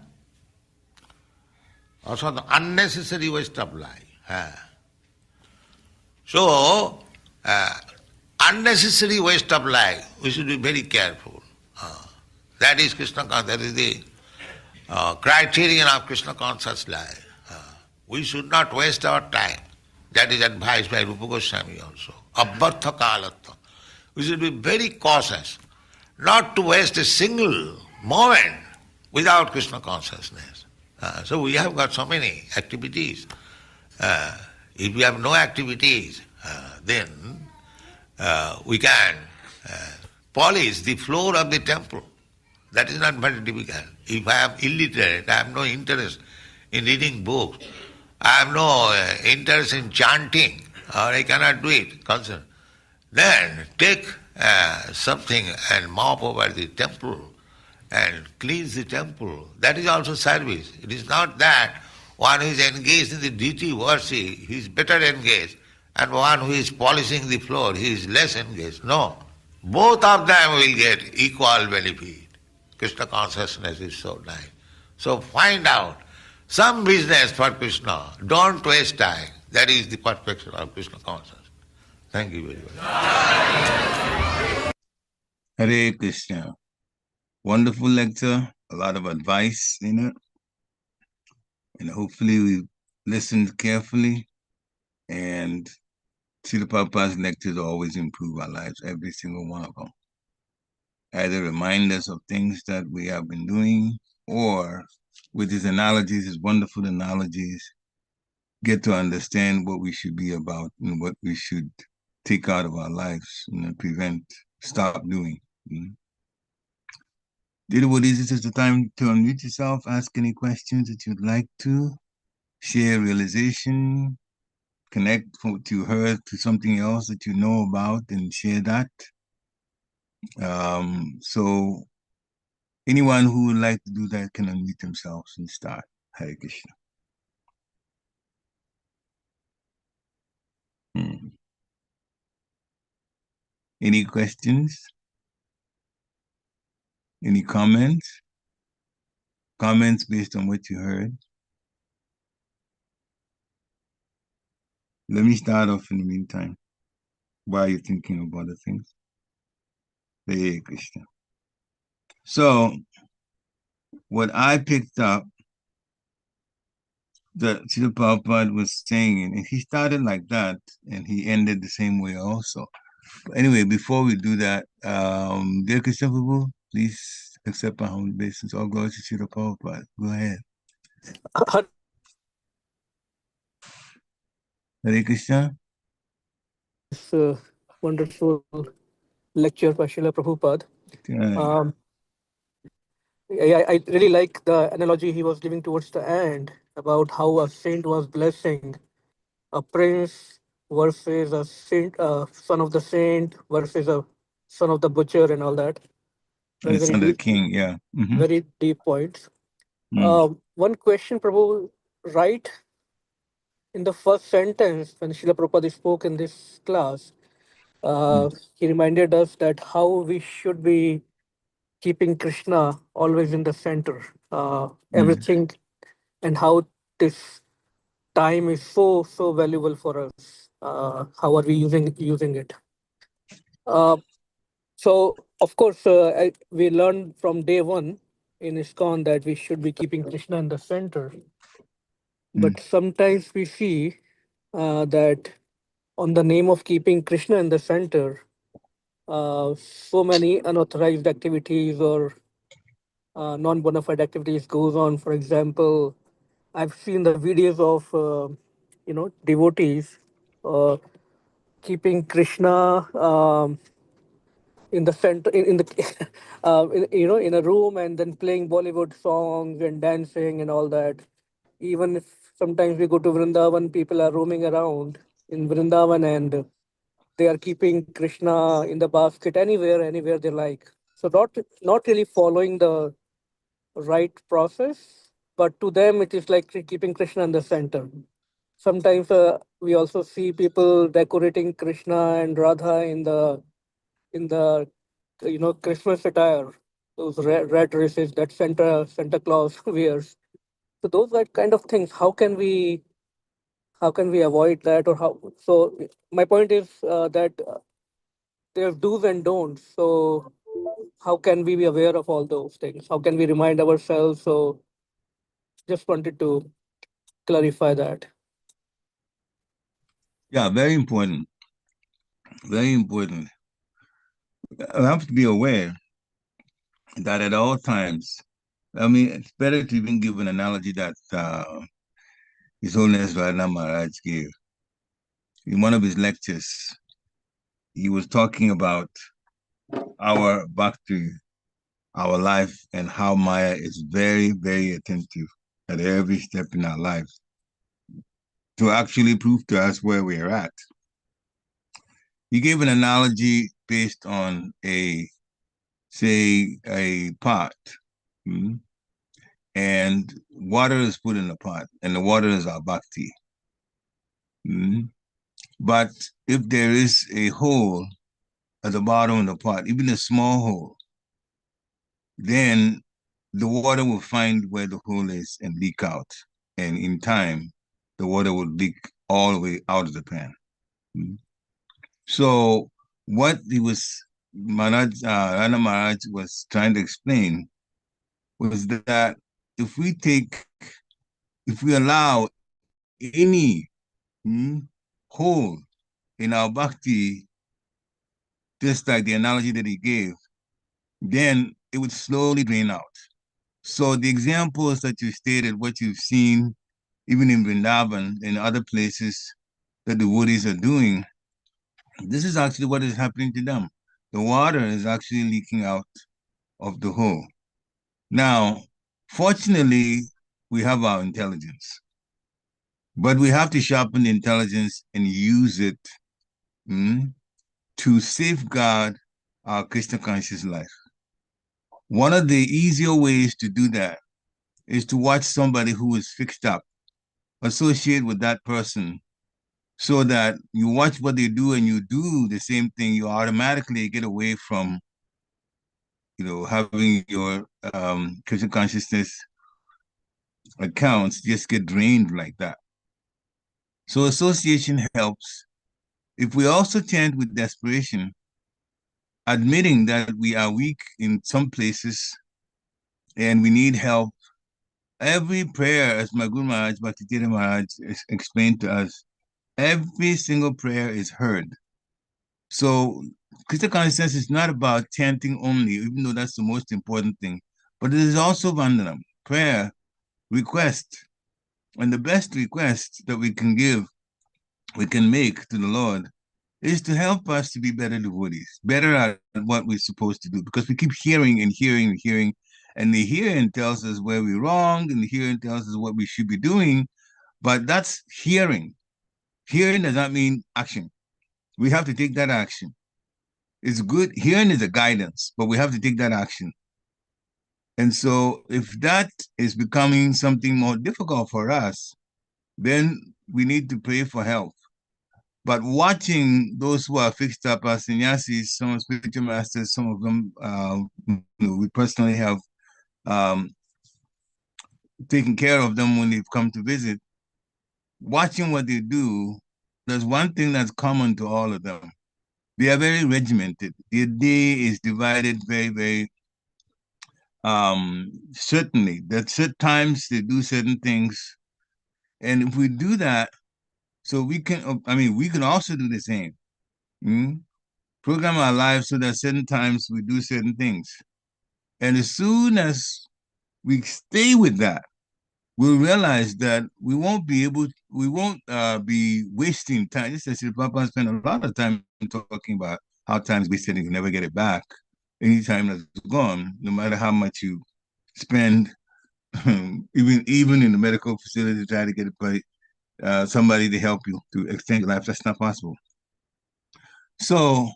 Asad, unnecessary waste of life. So, unnecessary waste of life, we should be very careful. That is Krishna, that is the criterion of Krishna conscious life. We should not waste our time. That is advised by Rupa Goswami also. Abhartha kalatva. We should be very cautious not to waste a single moment without Krishna consciousness. So we have got so many activities. If we have no activities, then we can polish the floor of the temple. That is not very difficult. If I am illiterate, I have no interest in reading books, I have no interest in chanting, or I cannot do it, then take something and mop over the temple and cleanse the temple. That is also service. It is not that one who is engaged in the deity worship, he is better engaged, and one who is polishing the floor, he is less engaged. No. Both of them will get equal benefit. Krishna consciousness is so nice. So find out some business for Krishna. Don't waste time. That is the perfection of Krishna consciousness. Thank you very much. Hare Krishna. Wonderful lecture, a lot of advice in it. And hopefully we listened carefully. And Srila Prabhupada's lectures always improve our lives, every single one of them. Either remind us of things that we have been doing, or with his analogies, his wonderful analogies, get to understand what we should be about and what we should take out of our lives, stop doing. Dear devotees, this is the time to unmute yourself, ask any questions that you'd like to, share realization, connect what you heard to something else that you know about and share that. So anyone who would like to do that can unmute themselves and start. Hare Krishna. Any questions? Any comments? Comments based on what you heard? Let me start off in the meantime while you're thinking of other things. Hare Krishna. So, what I picked up that Srila Prabhupada was saying, and he started like that, and he ended the same way also. But anyway, before we do that, dear Krishna Prabhu, please accept our humble obeisance. All glory to Srila Prabhupada. Go ahead. Hare Krishna. It's a wonderful lecture by Srila Prabhupada. I really like the analogy he was giving towards the end about how a saint was blessing a prince versus a saint, son of the saint versus a son of the butcher and all that. Very, very son of the deep, king, yeah. Very deep points. One question, Prabhu, right in the first sentence when Srila Prabhupada spoke in this class, he reminded us that how we should be keeping Krishna always in the center. Everything and how this time is so valuable for us. How are we using it? So of course we learned from day one in ISKCON that we should be keeping Krishna in the center. But sometimes we see that on the name of keeping Krishna in the center, so many unauthorized activities or non-bona fide activities goes on. For example, I've seen the videos of devotees keeping Krishna in the center in the in a room and then playing Bollywood songs and dancing and all that. Even if sometimes we go to Vrindavan, people are roaming around in Vrindavan and they are keeping Krishna in the basket anywhere they like. So not really following the right process, but to them it is like keeping Krishna in the center. Sometimes we also see people decorating Krishna and Radha in the Christmas attire, those red dresses that Santa Claus wears. So those are kind of things. How can we avoid that, or how? So my point is that there's do's and don'ts. So how can we be aware of all those things? How can we remind ourselves? So just wanted to clarify that. Yeah, very important. Very important. I have to be aware that at all times I mean, it's better to even give an analogy that His Holiness Radha Maharaj gave. In one of his lectures, he was talking about our bhakti, our life, and how Maya is very, very attentive at every step in our life to actually prove to us where we're at. He gave an analogy based on say, a pot, and water is put in the pot, and the water is our bhakti. But if there is a hole at the bottom of the pot, even a small hole, then the water will find where the hole is and leak out. And in time, the water will leak all the way out of the pan. So what Radha Maharaj was trying to explain was that if we allow any hole in our bhakti, just like the analogy that he gave, then it would slowly drain out. So the examples that you stated, what you've seen, even in Vrindavan and other places that the devotees are doing, this is actually what is happening to them. The water is actually leaking out of the hole. Now, fortunately, we have our intelligence, but we have to sharpen the intelligence and use it to safeguard our Krishna conscious life. One of the easier ways to do that is to watch somebody who is fixed up, associate with that person, so that you watch what they do and you do the same thing. You automatically get away from, having your Krishna consciousness accounts just get drained like that. So association helps. If we also chant with desperation, admitting that we are weak in some places and we need help, every prayer, as my Guru Maharaj, Bhakti Maharaj explained to us, every single prayer is heard. So Krishna consciousness is not about chanting only, even though that's the most important thing, but it is also vandanam, prayer, request. And the best request that we can make to the Lord is to help us to be better devotees, better at what we're supposed to do, because we keep hearing and hearing and hearing, and the hearing tells us where we're wrong, and the hearing tells us what we should be doing, but that's hearing. Hearing does not mean action. We have to take that action. It's good. Hearing is a guidance, but we have to take that action. And so if that is becoming something more difficult for us, then we need to pray for help. But watching those who are fixed up as sannyasis, some spiritual masters, some of them, we personally have taken care of them when they've come to visit. Watching what they do, there's one thing that's common to all of them. They are very regimented. Their day is divided very, very certainly. That at times they do certain things. And if we do that, so we can also do the same. Program our lives so that certain times we do certain things. And as soon as we stay with that, we'll realize that we won't be wasting time. Just as Srila Prabhupada spent a lot of time talking about how time's wasted and you never get it back. Any time that's gone, no matter how much you spend, even in the medical facility to try to get somebody to help you to extend your life, that's not possible. So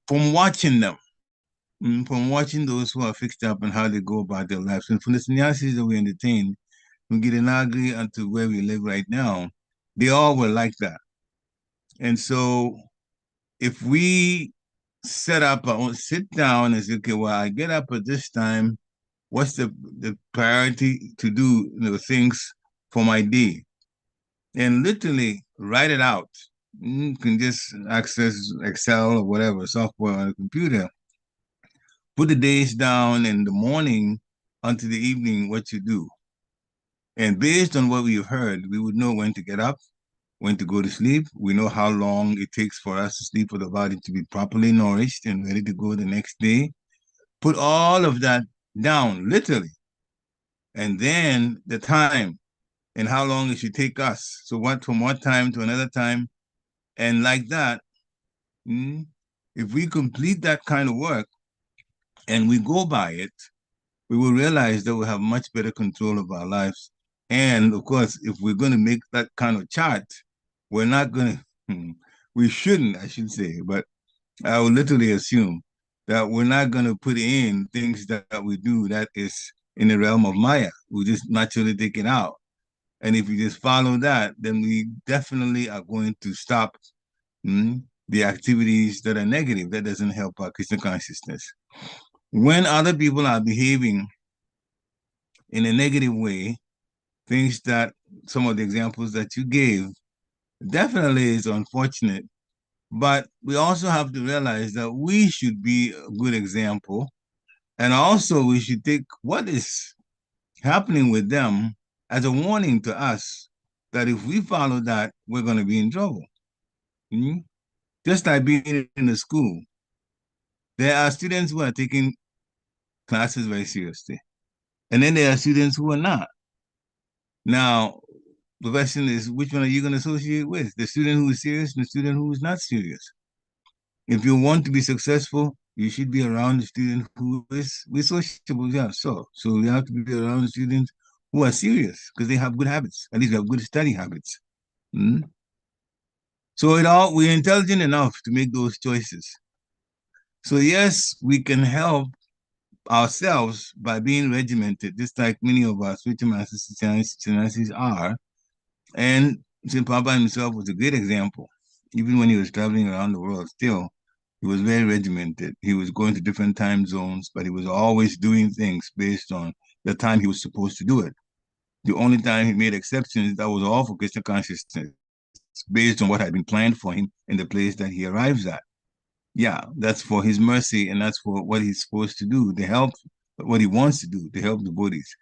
from watching them, from watching those who are fixed up and how they go about their lives, and from the sannyasis that we entertain, from Girinagri unto where we live right now, they all were like that. And so if we sit down and say, okay, well, I get up at this time, what's the priority to do things for my day? And literally write it out. You can just access Excel or whatever software on the computer. Put the days down in the morning until the evening what you do. And based on what we've heard, we would know when to get up, when to go to sleep. We know how long it takes for us to sleep for the body to be properly nourished and ready to go the next day. Put all of that down, literally. And then the time and how long it should take us. So from what time to another time. And like that, if we complete that kind of work and we go by it, we will realize that we have much better control of our lives. And of course, if we're going to make that kind of chart, we're not going to, we shouldn't, I should say, but I would literally assume that we're not going to put in things that we do that is in the realm of Maya. We'll just naturally take it out. And if we just follow that, then we definitely are going to stop the activities that are negative. That doesn't help our Krishna consciousness. When other people are behaving in a negative way, things that some of the examples that you gave definitely is unfortunate. But we also have to realize that we should be a good example. And also we should take what is happening with them as a warning to us that if we follow that, we're going to be in trouble. Just like being in the school, there are students who are taking classes very seriously. And then there are students who are not. Now, the question is, which one are you going to associate with? The student who is serious and the student who is not serious. If you want to be successful, you should be around the student who is sociable. Yeah, so you have to be around the students who are serious because they have good habits. At least they have good study habits. So we're intelligent enough to make those choices. So yes, we can help ourselves by being regimented, just like many of our spiritual masters sannyasis are. And St. Prabhupada himself was a great example. Even when he was traveling around the world, still, he was very regimented. He was going to different time zones, but he was always doing things based on the time he was supposed to do it. The only time he made exceptions, that was all for Krishna consciousness, based on what had been planned for him in the place that he arrives at. Yeah, that's for his mercy, and that's for what he's supposed to do, to help what he wants to do, to help the devotees.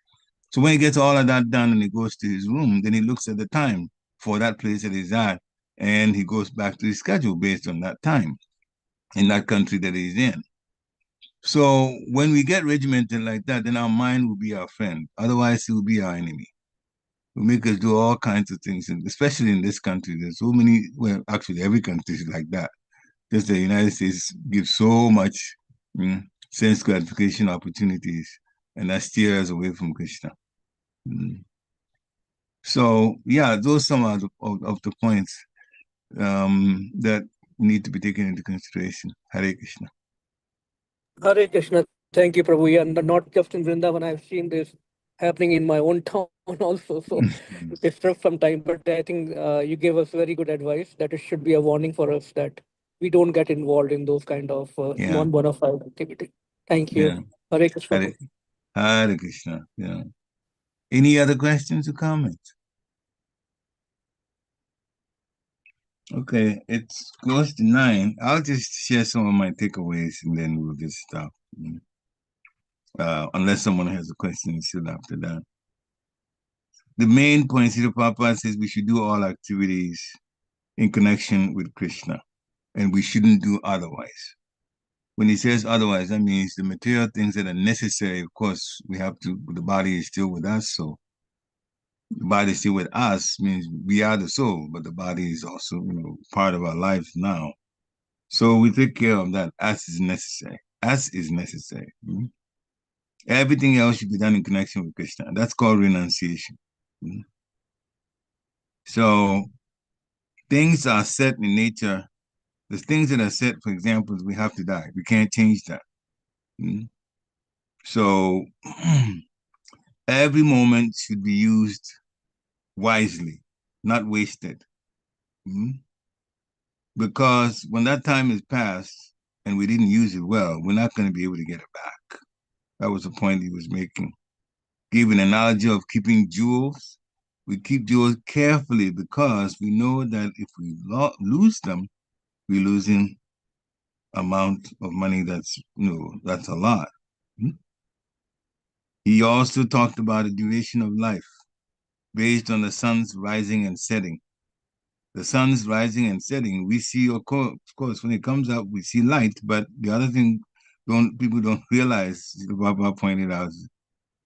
So when he gets all of that done and he goes to his room, then he looks at the time for that place that he's at, and he goes back to his schedule based on that time in that country that he's in. So when we get regimented like that, then our mind will be our friend. Otherwise, it will be our enemy. It will make us do all kinds of things, and especially in this country. There's so many, well, actually every country is like that. Just the United States gives so much sense gratification opportunities, and that steers us away from Krishna. So yeah, those are some of the points that need to be taken into consideration. Hare Krishna. Hare Krishna. Thank you, Prabhu. Yeah, and not just in Vrindavan, I've seen this happening in my own town also. So it's tough sometimes, but I think you gave us very good advice that it should be a warning for us that we don't get involved in those kind of non-bona fide activity. Thank you. Yeah. Hare Krishna. Hare Krishna. Yeah. Any other questions or comments? Okay, it's close to 9. I'll just share some of my takeaways and then we'll just stop. Unless someone has a question still after that. The main point, Srila Prabhupada says we should do all activities in connection with Krishna, and we shouldn't do otherwise. When he says otherwise, that means the material things that are necessary, of course, we have to, the body is still with us, so the body is still with us means we are the soul, but the body is also, part of our lives now. So we take care of that as is necessary. As is necessary. Everything else should be done in connection with Krishna. That's called renunciation. So things are set in nature. The things that are set, for example, we have to die. We can't change that. So every moment should be used wisely, not wasted. Because when that time is past and we didn't use it well, we're not going to be able to get it back. That was the point he was making. Gave an analogy of keeping jewels. We keep jewels carefully because we know that if we lose them, we're losing amount of money that's a lot. He also talked about the duration of life based on the sun's rising and setting. The sun's rising and setting, we see, of course, when it comes up, we see light, but the other thing people don't realize, Baba pointed out,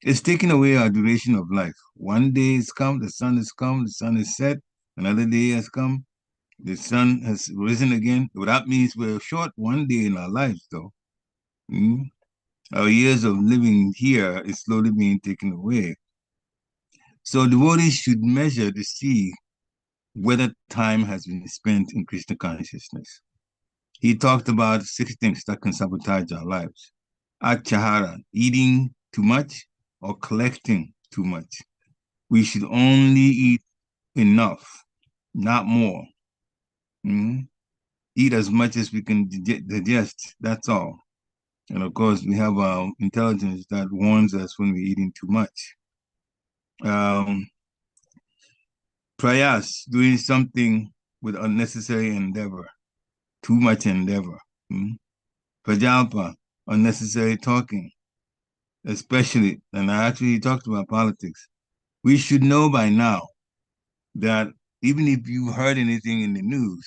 it's taking away our duration of life. One day has come, the sun has come, the sun is set, another day has come, the sun has risen again. Well, that means we're short one day in our lives, though. Mm? Our years of living here is slowly being taken away. So devotees should measure to see whether time has been spent in Krishna consciousness. He talked about 6 things that can sabotage our lives. Achahara, eating too much or collecting too much. We should only eat enough, not more. Eat as much as we can digest, that's all. And of course, we have our intelligence that warns us when we're eating too much. Prayas, doing something with unnecessary endeavor, too much endeavor. Prajalpa, unnecessary talking, especially, and I actually talked about politics. We should know by now that even if you heard anything in the news,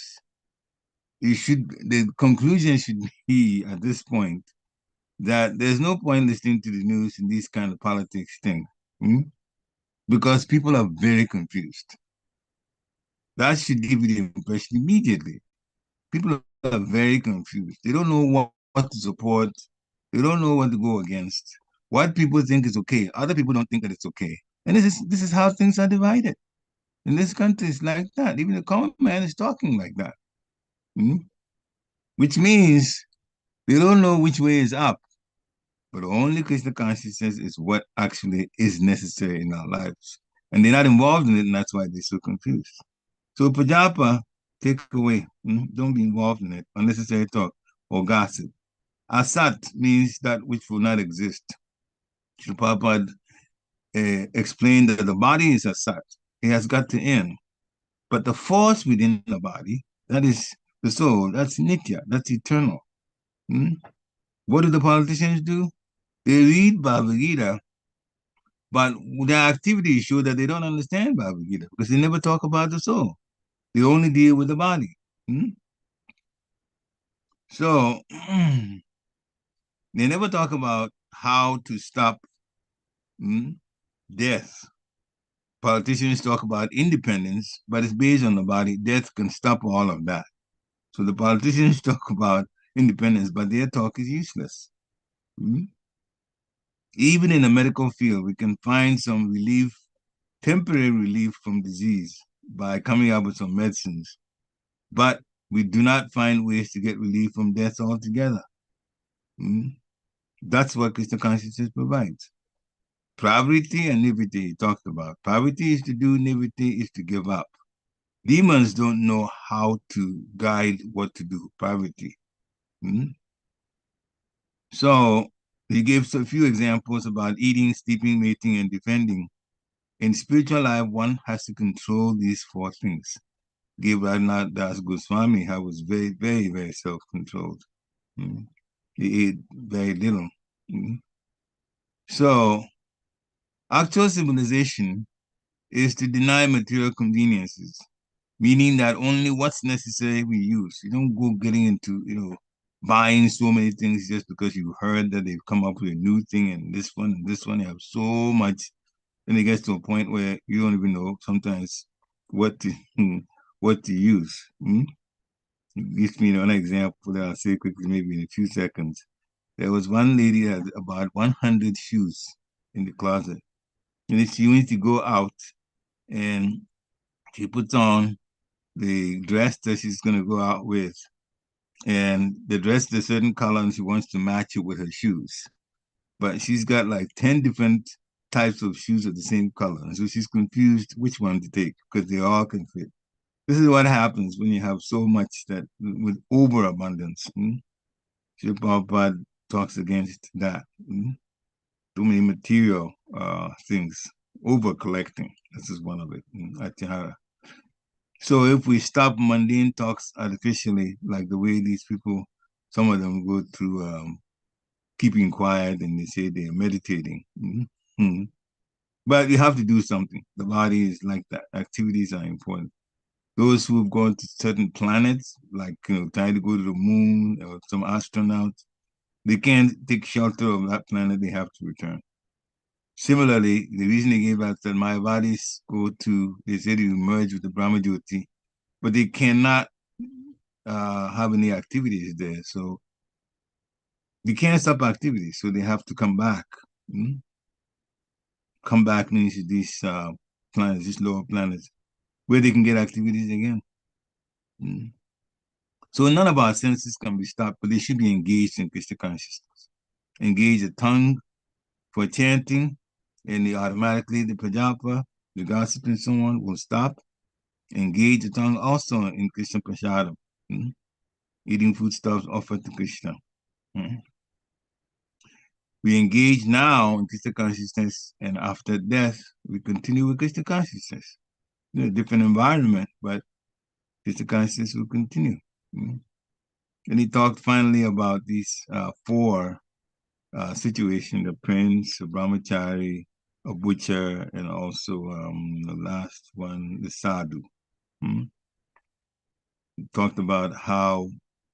the conclusion should be at this point that there's no point listening to the news in this kind of politics thing, because people are very confused. That should give you the impression immediately. People are very confused. They don't know what to support. They don't know what to go against. What people think is okay, other people don't think that it's okay. And this is how things are divided. In this country, it's like that. Even the common man is talking like that. Which means they don't know which way is up. But only Krishna consciousness is what actually is necessary in our lives. And they're not involved in it, and that's why they're so confused. So Pajapa, take away. Don't be involved in it. Unnecessary talk or gossip. Asat means that which will not exist. Srila Prabhupada explained that the body is asat. It has got to end. But the force within the body, that is the soul, that's nitya, that's eternal. What do the politicians do? They read Bhagavad Gita, but their activities show that they don't understand Bhagavad Gita because they never talk about the soul. They only deal with the body. So they never talk about how to stop death. Politicians talk about independence, but it's based on the body. Death can stop all of that. So the politicians talk about independence, but their talk is useless. Even in the medical field, we can find some relief, temporary relief from disease by coming up with some medicines. But we do not find ways to get relief from death altogether. That's what Krishna consciousness provides. Pravriti and nivritti he talked about. Pravriti is to do, nivritti is to give up. Demons don't know how to guide what to do, pravriti. So he gives a few examples about eating, sleeping, mating, and defending. In spiritual life, one has to control these 4 things. Givarnath Das Goswami was very, very, very self-controlled. He ate very little. So actual civilization is to deny material conveniences, meaning that only what's necessary we use. You don't go getting into, buying so many things just because you heard that they've come up with a new thing and this one and this one. You have so much, and it gets to a point where you don't even know sometimes what to use. Gives me an example that I'll say quickly, maybe in a few seconds. There was one lady that had about 100 shoes in the closet. And if she wants to go out and she puts on the dress that she's going to go out with, and the dress is a certain color and she wants to match it with her shoes. But she's got like 10 different types of shoes of the same color. And so she's confused which one to take because they all can fit. This is what happens when you have so much that with overabundance. Srila Prabhupada talks against that. Too many material things, over collecting. This is one of it. Atihara. So if we stop mundane talks artificially, like the way these people, some of them go through keeping quiet and they say they're meditating. But you have to do something. The body is like that. Activities are important. Those who have gone to certain planets, like trying to go to the moon or some astronauts, they can't take shelter of that planet, they have to return. Similarly, the reason they gave us that Mayavadis they say they merge with the Brahma Jyoti, but they cannot have any activities there. So they can't stop activities, so they have to come back. Come back means these planets, these lower planets, where they can get activities again. So none of our senses can be stopped, but they should be engaged in Krishna consciousness. Engage the tongue for chanting, and automatically the prajapa, the gossip and so on will stop. Engage the tongue also in Krishna prasadam, eating foodstuffs offered to Krishna. We engage now in Krishna consciousness, and after death, we continue with Krishna consciousness. In a different environment, but Krishna consciousness will continue. And he talked finally about these four situations: the prince, the brahmachari, a butcher, and also the last one, the sadhu. He talked about how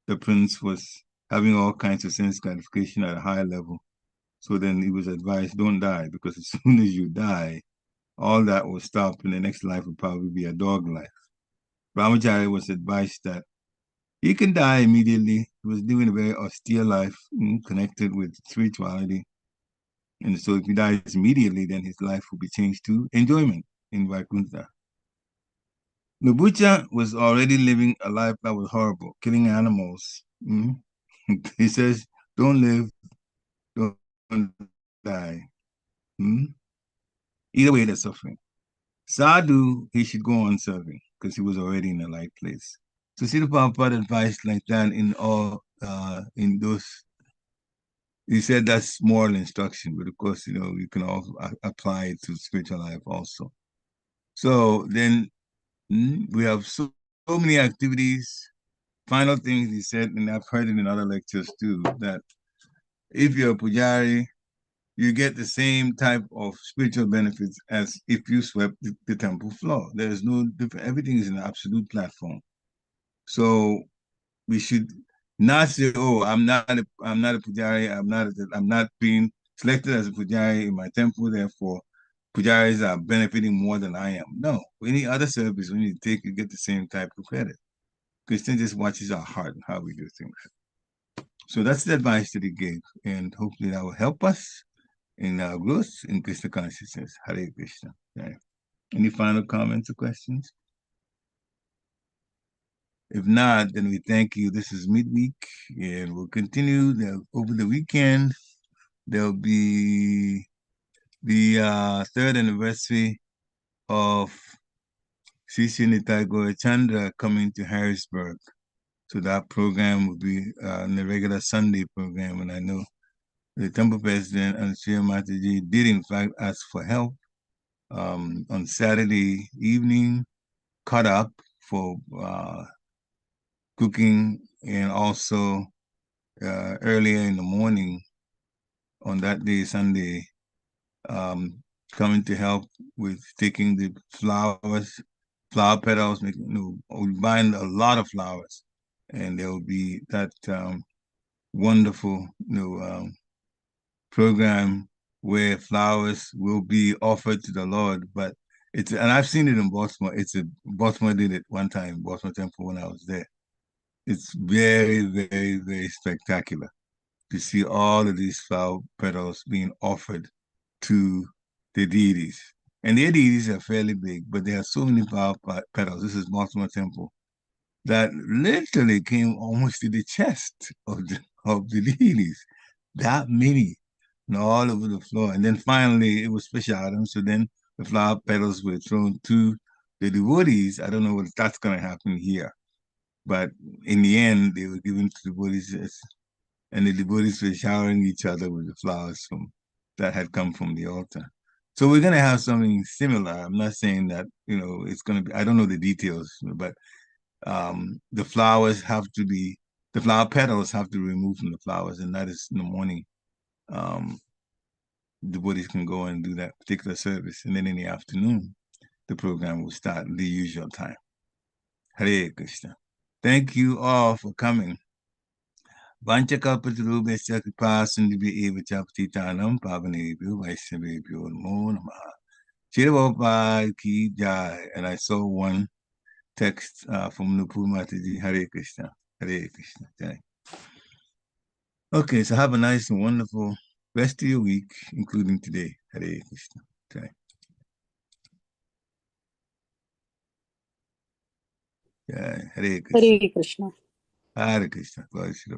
the prince was having all kinds of sense gratification at a high level. So then he was advised, don't die, because as soon as you die, all that will stop, and the next life will probably be a dog life. Brahmachari was advised that he can die immediately. He was living a very austere life, connected with spirituality. And so if he dies immediately, then his life will be changed to enjoyment in Vaikuntha. Nabucha was already living a life that was horrible, killing animals. He says, don't live, don't die. Either way, they're suffering. Sadhu, he should go on serving because he was already in the right place. So Srila Prabhupada advised like that in those, he said that's moral instruction, but of course, you can also apply it to spiritual life also. So then we have so many activities. Final things he said, and I've heard it in other lectures too, that if you're a pujari, you get the same type of spiritual benefits as if you swept the temple floor. There's no different, everything is an absolute platform. So we should not say, oh, I'm not a pujari, I'm not being selected as a pujari in my temple, therefore pujaris are benefiting more than I am. No, any other service when you take, you get the same type of credit. Krishna just watches our heart and how we do things. So that's the advice that he gave, and hopefully that will help us in our growth in Krishna consciousness. Hare Krishna. Okay. Any final comments or questions? If not, then we thank you. This is midweek, and we'll continue over the weekend. There'll be the third anniversary of Sri Nitai Gaurachandra coming to Harrisburg. So that program will be the regular Sunday program, and I know the temple president and Sri Mataji did in fact ask for help on Saturday evening, cut up for cooking, and also earlier in the morning on that day, Sunday, coming to help with taking the flower petals, buying a lot of flowers, and there will be that wonderful program where flowers will be offered to the Lord. But and I've seen it in Baltimore. Baltimore did it one time, Baltimore Temple, when I was there. It's very, very, very spectacular to see all of these flower petals being offered to the deities. And their deities are fairly big, but there are so many flower petals. This is Baltimore Temple that literally came almost to the chest of the deities. That many, all over the floor. And then finally it was prasadam. So then the flower petals were thrown to the devotees. I don't know what that's going to happen here. But in the end, they were given to the devotees, and the devotees were showering each other with the flowers that had come from the altar. So we're going to have something similar. I'm not saying that, it's going to be, I don't know the details, but the flower petals have to be removed from the flowers, and that is in the morning. Devotees can go and do that particular service, and then in the afternoon, the program will start the usual time. Hare Krishna. Thank you all for coming. Vanchakalpatarubhasya kripasindhibhya eva cha patitanam pavanebhyo vaishnavebhyo namo namaha. Srila Prabhupada ki jai. And I saw one text from Nupur Mataji. Hare Krishna. Hare Krishna. Jai. Okay, so have a nice and wonderful rest of your week, including today. Hare Krishna. Jai. Jai. Hare Krishna. Hare Krishna. Hare Krishna. Glory to